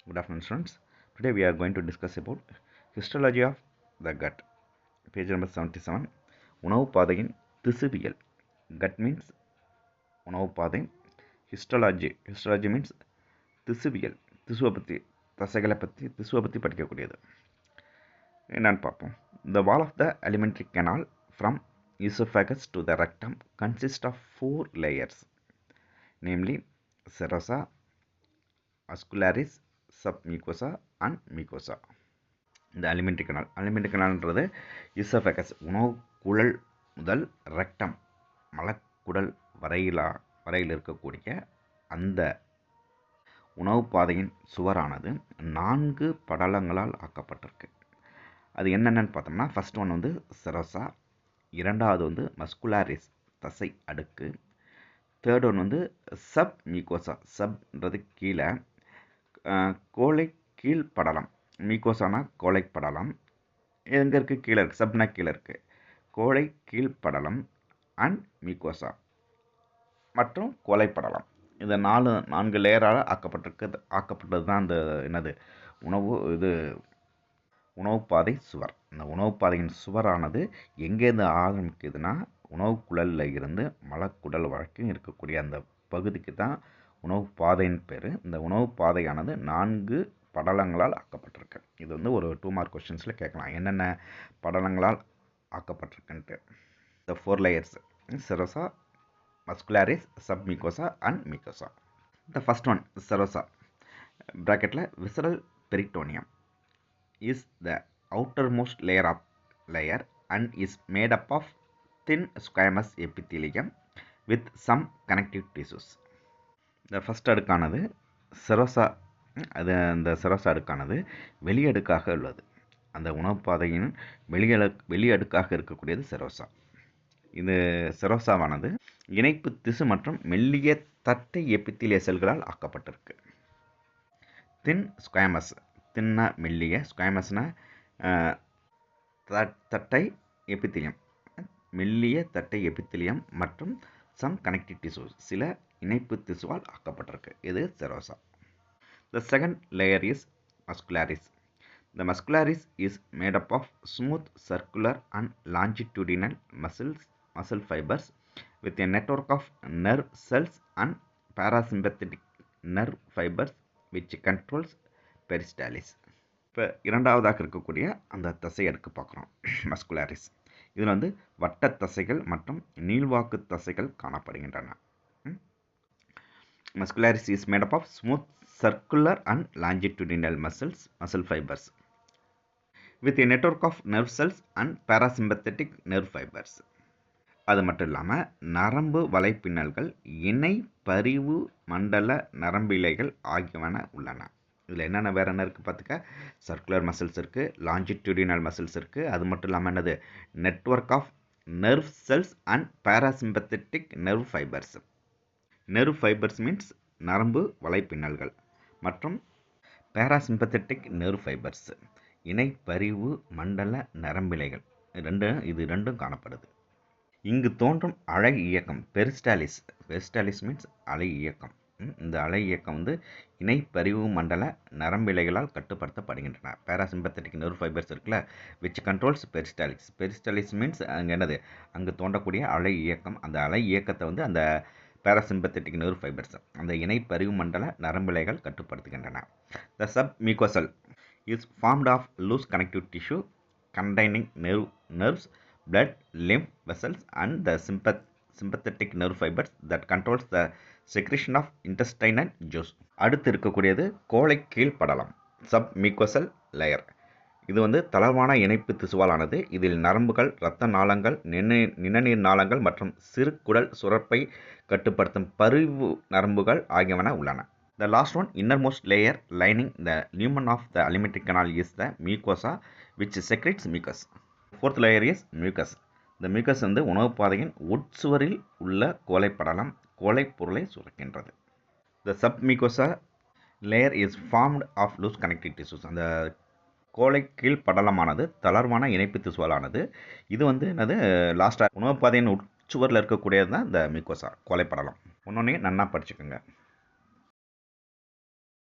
Good afternoon, students. Today we are going to discuss about histology of the gut. Page number 77. உணவு பாதையின் திசுவியல். Gut means உணவு பாதை. Histology means திசுவியல். திசுவை பற்றி, தசைகளை பற்றி, திசுவை பற்றி படிக்கக்கூடியது. என்னன்னு பார்ப்போம். The wall of the alimentary canal from esophagus to the rectum consists of 4 layers, namely serosa, oscularis, submucosa and mucosa. இந்த alimentary canalன்றது esophagus உணவு குழல் முதல் ரெக்டம் மலக்குடல் வரையில் இருக்கக்கூடிய அந்த உணவு பாதையின் சுவரானது 4 படலங்களால் ஆக்கப்பட்டிருக்கு. அது என்னென்னு பார்த்தோம்னா, ஃபர்ஸ்ட் ஒன் வந்து செரோசா, இரண்டாவது வந்து மஸ்குலாரிஸ் தசை அடுக்கு, தேர்ட் ஒன் வந்து சப் மியூகோசா, சப்ன்றது கீழே, கோலை கீழ் படலம், மியூகோசானா கோலை படலம், எங்கே இருக்குது கீழே இருக்குது, சப்னா கீழே இருக்குது, கோலை கீழ் படலம் அண்ட் மியூகோசா மற்றும் கோலை படலம். இந்த 4 லேயரால் ஆக்கப்பட்டது தான் அந்த என்னது உணவு பாதை சுவர். இந்த உணவு பாதையின் சுவரானது எங்கேருந்து ஆரம்பிக்குதுன்னா, உணவு குழலில் இருந்து மலக்குடல் வரைக்கும் இருக்கக்கூடிய அந்த பகுதிக்கு தான் உணவு பாதையின் பேர். இந்த உணவு பாதையானது 4 படலங்களால் ஆக்கப்பட்டிருக்கு. இது வந்து ஒரு 2 மார்க் கொஸ்டின்ஸில் கேட்கலாம், என்னென்ன படலங்களால் ஆக்கப்பட்டிருக்குன்ட்டு. இந்த 4 layers serosa, muscularis, submucosa and mucosa. The first one serosa bracketல visceral peritoneum is the outermost layer and is made up of thin squamous epithelium with some connective tissues. The first அடுக்கானது serosa. அந்த serosa அடுக்கானது வெளியடுக்காக உள்ளது. அந்த உணவு பாதையின் வெளியடுக்காக இருக்கக்கூடியது செரோசா. இது செரோசாவானது இணைப்பு திசு மற்றும் மெல்லிய தட்டை எபித்திலிய செல்களால் ஆக்கப்பட்டிருக்கு. தின் ஸ்குவாமஸ், தின்னா மெல்லிய, ஸ்குவாமஸ்னா தட்டை எபித்திலியம், மெல்லிய தட்டை எபித்திலியம் மற்றும் சம் கனெக்டிவ் டிஷ்யூ, சில இணைப்பு திசுவால் ஆக்கப்பட்டிருக்கு. இது செரோசா. The second layer is muscularis. The muscularis is made up of smooth circular and longitudinal muscle fibers with a network of nerve cells and parasympathetic nerve fibers which controls peristalsis. இப்போ இரண்டாவதாக இருக்கக்கூடிய அந்த தசை அடுக்கு பார்க்குறோம், மஸ்குலாரிஸ். இதில் வந்து வட்ட தசைகள் மற்றும் நீள்வாக்கு தசைகள் காணப்படுகின்றன. Muscularis is made up of smooth circular and longitudinal muscle fibers with a network of nerve cells and parasympathetic nerve fibers. அது மட்டும் இல்லாமல் நரம்பு வலைப்பின்னல்கள், இணை பரிவு மண்டல நரம்பிழைகள் ஆகியவன உள்ளன. இதில் என்னென்ன வேறு என்ன இருக்குது பார்த்துக்க, சர்க்குலர் மசில்ஸ் இருக்குது, லாஞ்சிடியூடினல் மசில்ஸ் இருக்குது. அது மட்டும் இல்லாமல் என்னது, network of nerve cells and parasympathetic nerve fibres. Nerve fibres means நரம்பு வலைப்பின்னல்கள் மற்றும் பாராசிம்பத்தட்டிக் நர்வ் ஃபைபர்ஸ் இணை பரிவு மண்டல நரம்பிழைகள், இது ரெண்டும் காணப்படுது. இங்கு தோன்றும் அலை இயக்கம் பெரிஸ்டாலிஸ் மீன்ஸ் அலை இயக்கம். இந்த அலை இயக்கம் வந்து இணை பரிவு மண்டல நரம்பிழைகளால் கட்டுப்படுத்தப்படுகின்றன. பாராசிம்பத்தட்டிக் நர்வ் ஃபைபர்ஸ் இருக்குல்ல, விச் கண்ட்ரோல்ஸ் பெரிஸ்டாலிஸ் மீன்ஸ் அங்கே என்னது, அங்கு தோன்றக்கூடிய அலை இயக்கம். அந்த அலை இயக்கத்தை வந்து அந்த பாராசிம்பத்தட்டிக் நர்வ் ஃபைபர்ஸ், அந்த இணை பரிவு மண்டல நரம்பிழைகள் கட்டுப்படுத்துகின்றன. The submucosal is formed of loose connective tissue containing nerves, blood, lymph vessels and the sympathetic nerve fibers that controls the secretion of intestinal juice. அடுத்து இருக்கக்கூடியது கோலை கீழ் படலம், சப்மியூகோசல் லேயர். இது வந்து தளர்வான இணைப்பு திசுவாலானது. இதில் நரம்புகள், இரத்த நாளங்கள், நிணநீர் நாளங்கள் மற்றும் சிறு குடல் சுரப்பை கட்டுப்படுத்தும் பரிவு நரம்புகள் ஆகியவன உள்ளன. The last one, innermost layer lining the lumen of the alimentary canal is the mucosa which secretes mucus. Fourth layer is mucus. The mucus வந்து உணவு பாதையின் உட்சுவரில் உள்ள கோலை படலம், கோலை பொருளை சுரக்கின்றது. The submucosa layer is formed of loose connective tissues. அந்த கோலை கீழ் படலமானது தளர்வான இணைப்பு திசுவாலானது. இது வந்து என்னது, லாஸ்ட்டாக உணவு பாதையின் உட்சுவரில் இருக்கக்கூடியது தான் இந்த மியூகோசா, கோலை படலம். ஒன்னொன்னே நன்னா படிச்சுக்கோங்க.